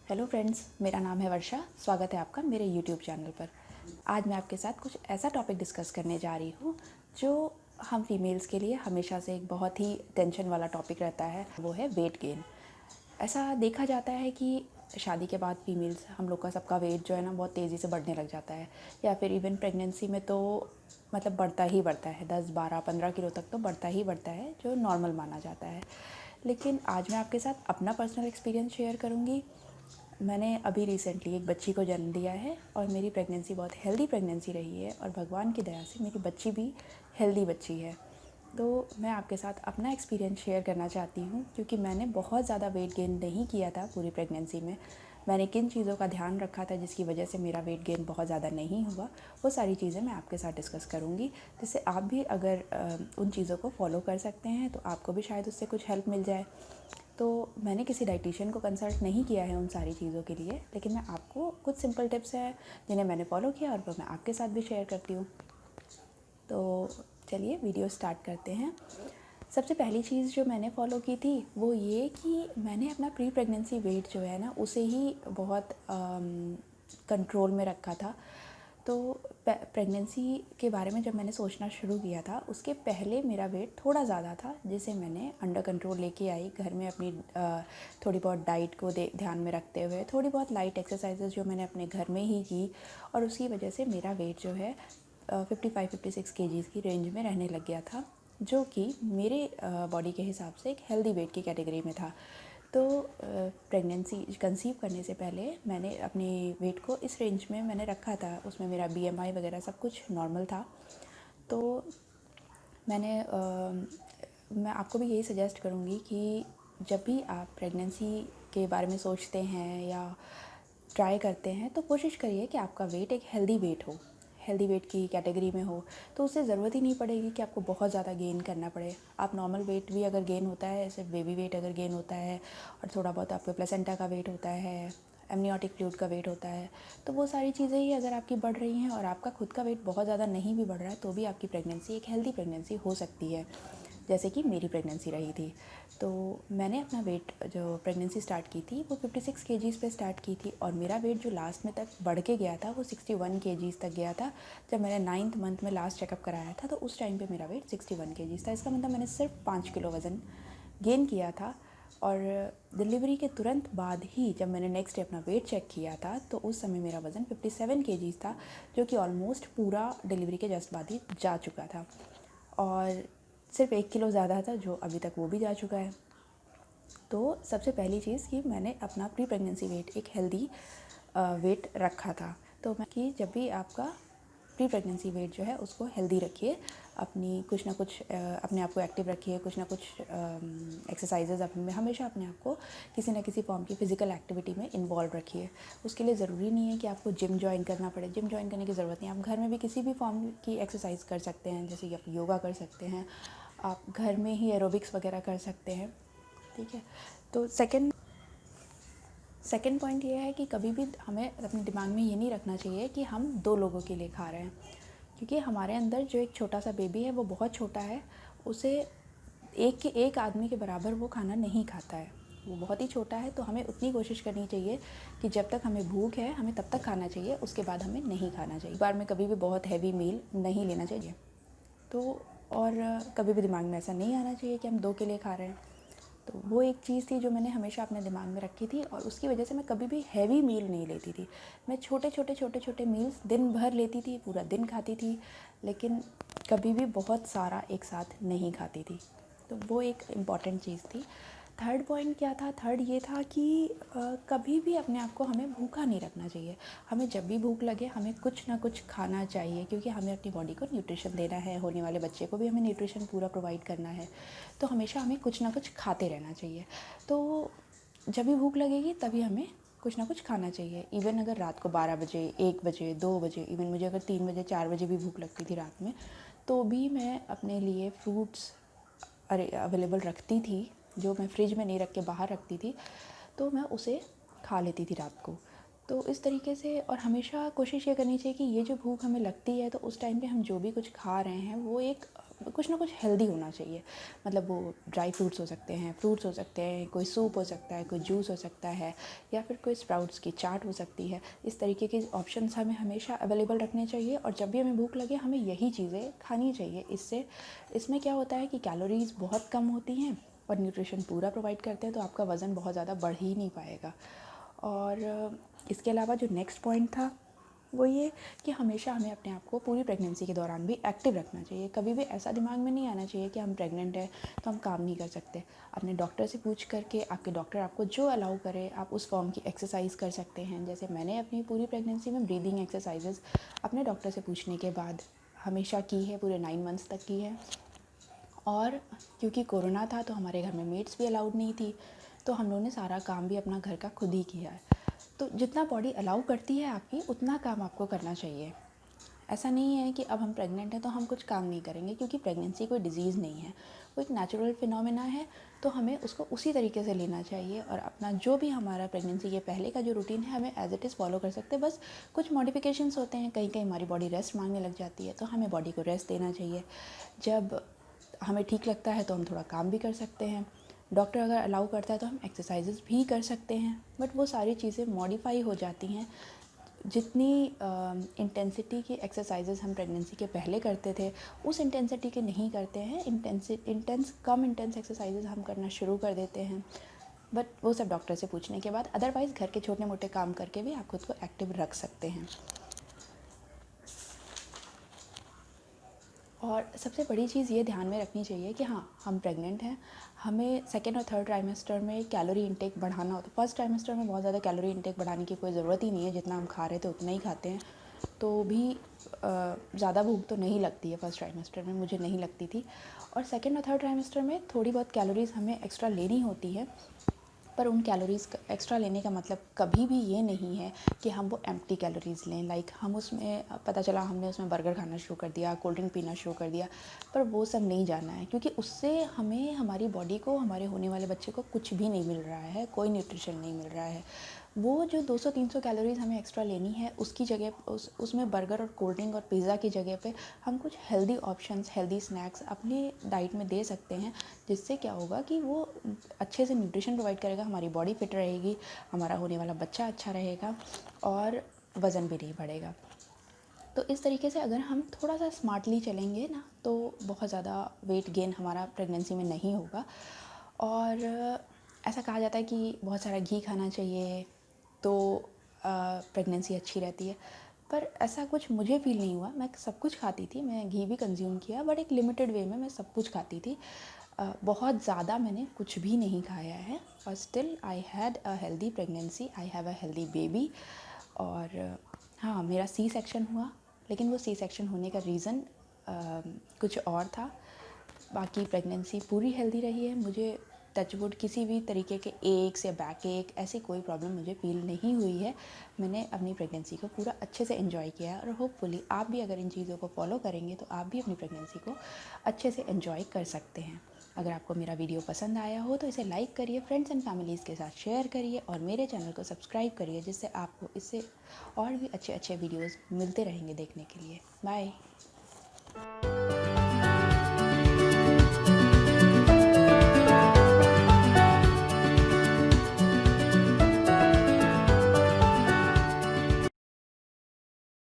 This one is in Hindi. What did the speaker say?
हेलो फ्रेंड्स, मेरा नाम है वर्षा। स्वागत है आपका मेरे यूट्यूब चैनल पर। आज मैं आपके साथ कुछ ऐसा टॉपिक डिस्कस करने जा रही हूँ जो हम फीमेल्स के लिए हमेशा से एक बहुत ही टेंशन वाला टॉपिक रहता है, वो है वेट गेन। ऐसा देखा जाता है कि शादी के बाद फीमेल्स हम लोग का सबका वेट जो है ना बहुत तेज़ी से बढ़ने लग जाता है, या फिर इवन प्रेगनेंसी में तो मतलब बढ़ता ही बढ़ता है, 10 12 15 किलो तक तो बढ़ता ही बढ़ता है, जो नॉर्मल माना जाता है। लेकिन आज मैं आपके साथ अपना पर्सनल एक्सपीरियंस शेयर करूँगी। मैंने अभी रिसेंटली एक बच्ची को जन्म दिया है और मेरी प्रेगनेंसी बहुत हेल्दी प्रेगनेंसी रही है और भगवान की दया से मेरी बच्ची भी हेल्दी बच्ची है। तो मैं आपके साथ अपना एक्सपीरियंस शेयर करना चाहती हूँ, क्योंकि मैंने बहुत ज़्यादा वेट गेन नहीं किया था पूरी प्रेगनेंसी में। मैंने किन चीज़ों का ध्यान रखा था जिसकी वजह से मेरा वेट गेन बहुत ज़्यादा नहीं हुआ, वो सारी चीज़ें मैं आपके साथ डिस्कस करूँगी, जिससे आप भी अगर उन चीज़ों को फॉलो कर सकते हैं तो आपको भी शायद उससे कुछ हेल्प मिल जाए। तो मैंने किसी डाइटिशियन को कंसल्ट नहीं किया है उन सारी चीज़ों के लिए, लेकिन मैं आपको कुछ सिंपल टिप्स हैं जिन्हें मैंने फॉलो किया और वो मैं आपके साथ भी शेयर करती हूँ। तो चलिए वीडियो स्टार्ट करते हैं। सबसे पहली चीज़ जो मैंने फ़ॉलो की थी वो ये कि मैंने अपना प्री प्रेगनेंसी वेट जो है ना उसे ही बहुत कंट्रोल में रखा था। तो प्रेगनेंसी के बारे में जब मैंने सोचना शुरू किया था उसके पहले मेरा वेट थोड़ा ज़्यादा था, जिसे मैंने अंडर कंट्रोल लेके आई घर में अपनी थोड़ी बहुत डाइट को ध्यान में रखते हुए, थोड़ी बहुत लाइट एक्सरसाइजेज जो मैंने अपने घर में ही की, और उसकी वजह से मेरा वेट जो है 55-56 केजीज़ की रेंज में रहने लग गया था, जो कि मेरे बॉडी के हिसाब से एक हेल्दी वेट की कैटेगरी में था। तो प्रेगनेंसी कंसीव करने से पहले मैंने अपने वेट को इस रेंज में मैंने रखा था, उसमें मेरा बीएमआई वगैरह सब कुछ नॉर्मल था। तो मैं आपको भी यही सजेस्ट करूँगी कि जब भी आप प्रेगनेंसी के बारे में सोचते हैं या ट्राई करते हैं तो कोशिश करिए कि आपका वेट एक हेल्दी वेट हो, हेल्दी वेट की कैटेगरी में हो। तो उससे ज़रूरत ही नहीं पड़ेगी कि आपको बहुत ज़्यादा गेन करना पड़े। आप नॉर्मल वेट भी अगर गेन होता है, जैसे बेबी वेट अगर गेन होता है और थोड़ा बहुत आपके प्लेसेंटा का वेट होता है, एमनियोटिक फ्लूइड का वेट होता है, तो वो सारी चीज़ें ही अगर आपकी बढ़ रही हैं और आपका खुद का वेट बहुत ज़्यादा नहीं भी बढ़ रहा है, तो भी आपकी प्रेगनेंसी एक हेल्दी प्रेगनेंसी हो सकती है, जैसे कि मेरी प्रेगनेंसी रही थी। तो मैंने अपना वेट जो प्रेगनेंसी स्टार्ट की थी वो 56 केजीज़ पे स्टार्ट की थी, और मेरा वेट जो लास्ट में तक बढ़ के गया था वो 61 केजीज़ तक गया था। जब मैंने 9th मंथ में लास्ट चेकअप कराया था तो उस टाइम पे मेरा वेट 61 केजीज़ था। इसका मतलब मैंने सिर्फ 5 किलो वज़न गेन किया था। और डिलीवरी के तुरंत बाद ही जब मैंने नेक्स्ट डे अपना वेट चेक किया था तो उस समय मेरा वज़न 57 केजीज़ था, जो कि ऑलमोस्ट पूरा डिलीवरी के जस्ट बाद ही जा चुका था। और सिर्फ 1 किलो ज़्यादा था, जो अभी तक वो भी जा चुका है। तो सबसे पहली चीज़ कि मैंने अपना प्री प्रेगनेंसी वेट एक हेल्दी वेट रखा था। तो मैं कि जब भी आपका प्री प्रेगनेंसी वेट जो है उसको हेल्दी रखिए, अपनी कुछ ना कुछ अपने आप को एक्टिव रखिए, कुछ ना कुछ एक्सरसाइजेज अपने में हमेशा अपने आप को किसी ना किसी फॉर्म की फ़िज़िकल एक्टिविटी में इन्वॉल्व रखिए। उसके लिए ज़रूरी नहीं है कि आपको जिम जॉइन करना पड़े, जिम जॉइन करने की ज़रूरत नहीं है। आप घर में भी किसी भी फॉर्म की एक्सरसाइज कर सकते हैं, जैसे कि आप योगा कर सकते हैं, आप घर में ही एरोबिक्स वगैरह कर सकते हैं, ठीक है। तो सेकंड पॉइंट ये है कि कभी भी हमें अपने दिमाग में ये नहीं रखना चाहिए कि हम 2 लोगों के लिए खा रहे हैं, क्योंकि हमारे अंदर जो एक छोटा सा बेबी है वो बहुत छोटा है, उसे एक आदमी के बराबर वो खाना नहीं खाता है, वो बहुत ही छोटा है। तो हमें उतनी कोशिश करनी चाहिए कि जब तक हमें भूख है हमें तब तक खाना चाहिए, उसके बाद हमें नहीं खाना चाहिए। एक बार में कभी भी बहुत हैवी मील नहीं लेना चाहिए। तो और कभी भी दिमाग में ऐसा नहीं आना चाहिए कि हम 2 के लिए खा रहे हैं। तो वो एक चीज़ थी जो मैंने हमेशा अपने दिमाग में रखी थी, और उसकी वजह से मैं कभी भी हैवी मील नहीं लेती थी। मैं छोटे छोटे मील्स दिन भर लेती थी, पूरा दिन खाती थी, लेकिन कभी भी बहुत सारा एक साथ नहीं खाती थी। तो वो एक इम्पॉर्टेंट चीज़ थी। थर्ड पॉइंट क्या था? थर्ड ये था कि कभी भी अपने आप को हमें भूखा नहीं रखना चाहिए। हमें जब भी भूख लगे हमें कुछ ना कुछ खाना चाहिए, क्योंकि हमें अपनी बॉडी को न्यूट्रिशन देना है, होने वाले बच्चे को भी हमें न्यूट्रिशन पूरा प्रोवाइड करना है। तो हमेशा हमें कुछ ना कुछ खाते रहना चाहिए। तो जब भी भूख लगेगी तभी हमें कुछ ना कुछ खाना चाहिए। इवन अगर रात को 12 बजे, 1 बजे, 2 बजे, इवन मुझे अगर 3 बजे, 4 बजे भी भूख लगती थी रात में, तो भी मैं अपने लिए फ्रूट्स अवेलेबल रखती थी, जो मैं फ्रिज में नहीं रख के बाहर रखती थी, तो मैं उसे खा लेती थी रात को। तो इस तरीके से, और हमेशा कोशिश ये करनी चाहिए कि ये जो भूख हमें लगती है तो उस टाइम पे हम जो भी कुछ खा रहे हैं वो एक कुछ ना कुछ हेल्दी होना चाहिए। मतलब वो ड्राई फ्रूट्स हो सकते हैं, फ्रूट्स हो सकते हैं, कोई सूप हो सकता है, कोई जूस हो सकता है, या फिर कोई स्प्राउट्स की चाट हो सकती है। इस तरीके के ऑप्शंस हमें हमेशा अवेलेबल रखने चाहिए और जब भी हमें भूख लगे हमें यही चीज़ें खानी चाहिए। इसमें क्या होता है कि कैलोरीज़ बहुत कम होती हैं और न्यूट्रिशन पूरा प्रोवाइड करते हैं, तो आपका वज़न बहुत ज़्यादा बढ़ ही नहीं पाएगा। और इसके अलावा जो नेक्स्ट पॉइंट था वो ये कि हमेशा हमें अपने आप को पूरी प्रेगनेंसी के दौरान भी एक्टिव रखना चाहिए। कभी भी ऐसा दिमाग में नहीं आना चाहिए कि हम प्रेग्नेंट हैं तो हम काम नहीं कर सकते। अपने डॉक्टर से पूछ करके, आपके डॉक्टर आपको जो अलाउ करे आप उस फॉर्म की एक्सरसाइज कर सकते हैं। जैसे मैंने अपनी पूरी प्रेगनेंसी में ब्रीदिंग एक्सरसाइजेज अपने डॉक्टर से पूछने के बाद हमेशा की है, पूरे 9 मंथ्स तक की है। और क्योंकि कोरोना था तो हमारे घर में मेड्स भी अलाउड नहीं थी, तो हम लोगों ने सारा काम भी अपना घर का खुद ही किया है। तो जितना बॉडी अलाउ करती है आपकी उतना काम आपको करना चाहिए। ऐसा नहीं है कि अब हम प्रेग्नेंट हैं तो हम कुछ काम नहीं करेंगे, क्योंकि प्रेगनेंसी कोई डिजीज़ नहीं है, वो एक नेचुरल फिनोमेना है। तो हमें उसको उसी तरीके से लेना चाहिए और अपना जो भी हमारा प्रेगनेंसी के पहले का जो रूटीन है हमें एज इट इज़ फॉलो कर सकते हैं। बस कुछ मॉडिफिकेशंस होते हैं, कहीं कहीं हमारी बॉडी रेस्ट मांगने लग जाती है तो हमें बॉडी को रेस्ट देना चाहिए। जब हमें ठीक लगता है तो हम थोड़ा काम भी कर सकते हैं। डॉक्टर अगर अलाउ करता है तो हम एक्सरसाइजेस भी कर सकते हैं, बट वो सारी चीज़ें मॉडिफाई हो जाती हैं। जितनी इंटेंसिटी की एक्सरसाइजेस हम प्रेगनेंसी के पहले करते थे उस इंटेंसिटी के नहीं करते हैं। कम इंटेंस एक्सरसाइजेस हम करना शुरू कर देते हैं, बट वो सब डॉक्टर से पूछने के बाद। अदरवाइज़ घर के छोटे मोटे काम करके भी आप खुद को एक्टिव रख सकते हैं। और सबसे बड़ी चीज़ ये ध्यान में रखनी चाहिए कि हाँ, हम प्रेग्नेंट हैं, हमें सेकेंड और थर्ड ट्राइमेस्टर में कैलोरी इंटेक बढ़ाना हो। तो फर्स्ट ट्राइमेस्टर में बहुत ज़्यादा कैलोरी इंटेक बढ़ाने की कोई ज़रूरत ही नहीं है, जितना हम खा रहे थे उतना ही खाते हैं। तो भी ज़्यादा भूख तो नहीं लगती है फर्स्ट ट्राइमेस्टर में, मुझे नहीं लगती थी। और सेकेंड और थर्ड ट्राइमेस्टर में थोड़ी बहुत कैलोरीज़ हमें एक्स्ट्रा लेनी होती है, पर उन कैलोरीज़ का एक्स्ट्रा लेने का मतलब कभी भी ये नहीं है कि हम वो एम्प्टी कैलोरीज़ लें। लाइक हम उसमें, पता चला हमने उसमें बर्गर खाना शुरू कर दिया, कोल्ड ड्रिंक पीना शुरू कर दिया, पर वो सब नहीं जाना है, क्योंकि उससे हमें, हमारी बॉडी को, हमारे होने वाले बच्चे को कुछ भी नहीं मिल रहा है, कोई न्यूट्रिशन नहीं मिल रहा है। वो जो 200-300 कैलोरीज़ हमें एक्स्ट्रा लेनी है उसकी जगह उसमें बर्गर और कोल्ड ड्रिंक और पिज़्ज़ा की जगह पे हम कुछ हेल्दी ऑप्शंस, हेल्दी स्नैक्स अपनी डाइट में दे सकते हैं, जिससे क्या होगा कि वो अच्छे से न्यूट्रिशन प्रोवाइड करेगा, हमारी बॉडी फिट रहेगी, हमारा होने वाला बच्चा अच्छा रहेगा और वज़न भी नहीं बढ़ेगा। तो इस तरीके से अगर हम थोड़ा सा स्मार्टली चलेंगे ना तो बहुत ज़्यादा वेट गेन हमारा प्रेगनेंसी में नहीं होगा। और ऐसा कहा जाता है कि बहुत सारा घी खाना चाहिए तो प्रेगनेंसी अच्छी रहती है, पर ऐसा कुछ मुझे फ़ील नहीं हुआ। मैं सब कुछ खाती थी, मैं घी भी कंज्यूम किया, बट एक लिमिटेड वे में मैं सब कुछ खाती थी। बहुत ज़्यादा मैंने कुछ भी नहीं खाया है और still I had a healthy pregnancy, I have a healthy baby. और हाँ, मेरा सी सेक्शन हुआ, लेकिन वो सी सेक्शन होने का रीज़न कुछ और था। बाकी प्रेगनेंसी पूरी हेल्दी रही है। मुझे टचवुड किसी भी तरीके के एक्स या बैक एक ऐसी कोई प्रॉब्लम मुझे फील नहीं हुई है। मैंने अपनी प्रेगनेंसी को पूरा अच्छे से एंजॉय किया है और होपफुली आप भी अगर इन चीज़ों को फॉलो करेंगे तो आप भी अपनी प्रेगनेंसी को अच्छे से एंजॉय कर सकते हैं। अगर आपको मेरा वीडियो पसंद आया हो तो इसे लाइक करिए, फ्रेंड्स एंड फैमिलीज़ के साथ शेयर करिए और मेरे चैनल को सब्सक्राइब करिए, जिससे आपको इससे और भी अच्छे अच्छे वीडियोज़ मिलते रहेंगे देखने के लिए। बाय।